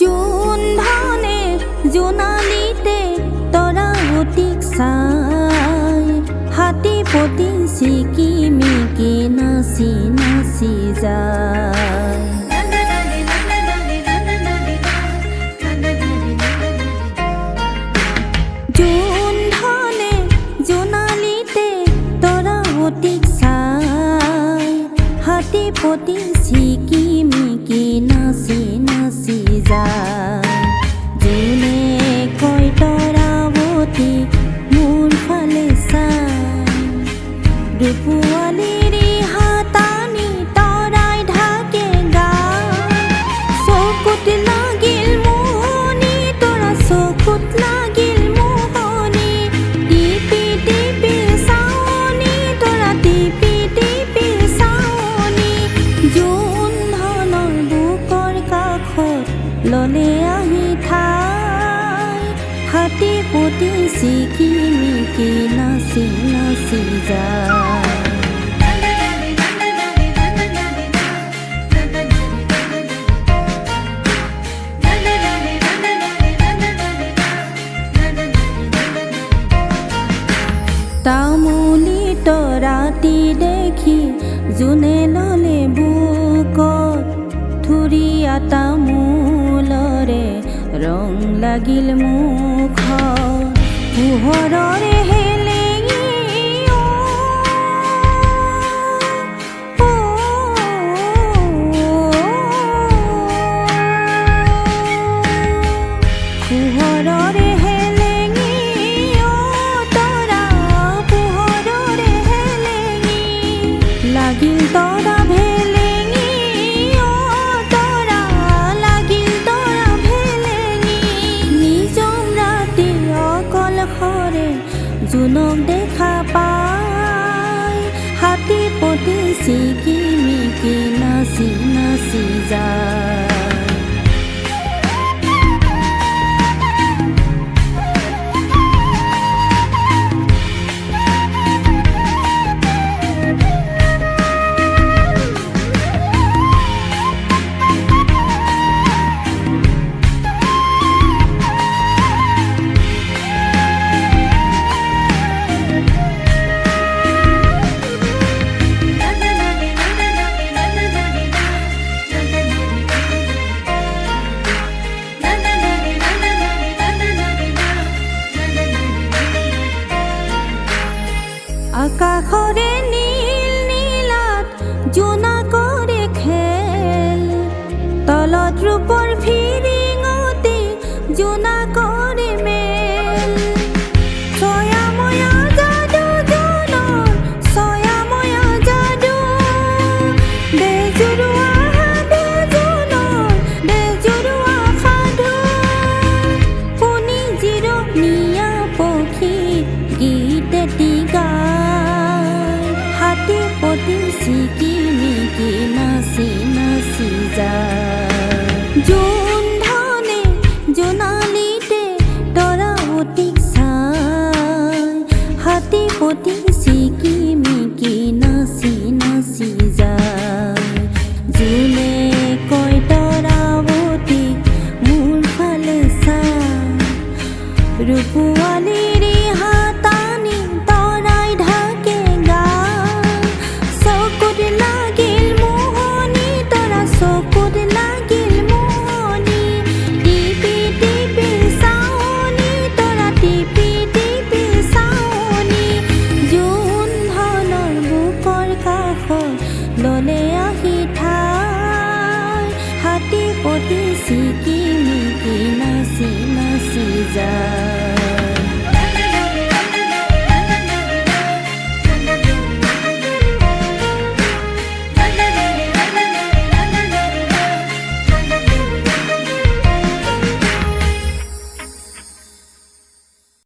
জোন ধানে জোনালিতে তৰা অতিক চাই হাতী পতি চিকিমিকি নাচি নাচি যায়। জোন ধানে জোনালিতে তৰা অতিক চাই হাতী পতি চিকিমিকি নাচি নাচি যায়। জোনে কয় তৰাৱতী মোৰ ফালে চাই ৰূপোৱালীৰ হাতানি তৰাই ঢাকে গায়। চকুত লাগিল মোহনি তৰা চকুত লাগিল মোহনি টিপি টিপি চাৱনি তৰা টিপি টিপি চাৱনি। জোন ধানৰ বুকৰ কাষত ললে আহি ঠাই হাতী পতি চিকিমিকি নাচি নাচি যায়। তামুলী তৰাটি দেখি জোনে ললে বুকত থুৰীয়া তামোলৰে ৰং লাগিল মুখত পোহৰৰে হেলেঙি পোহৰৰে হেলেঙি তৰা পোহৰৰে হেলেঙি লাগিল তৰা ভেলেঙি তৰা লাগিল তৰা ভেলেঙি। নিজম ৰাতি অকলশৰে জোনক দেখা পাই হাতী পতি চিকিমিকি নাচি নাচি যায়। আকাশৰে নীল নীলাত জোনাকৰে খেল তলত ৰূপৰ ফিৰিঙতি জোনাকৰে মেল। ছয়াময়া যাদু জোনৰ ছয়াময়া যাদু বেজুৰুৱা সাধু জোনৰ বেজুৰুৱা সাধু। শুনি জিৰণীয়া পক্ষী গীত এটি গায় হাতী পতি চিকিমিকি নাচি নাচি যায়। জোন ধানে জোনালিতে তৰা অতিক চাই হাতী পতি চিকিমিকি নাচি নাচি যায়। জোনে কয় তৰাৱতীক মোৰ ফালে চাই ৰূপোৱালীৰ হাতানি তৰাই ঢাকে গায়। চকুত লাগিল মোহনি তৰা চকুত লাগিল মোহনি টিপি টিপি চাৱনি তৰা টিপি টিপি চাৱনি। জোন ধানৰ বুকৰ কাষত ললে আহি ঠাই হাতী পতি চিকিমিকি নাচি নাচি যায়।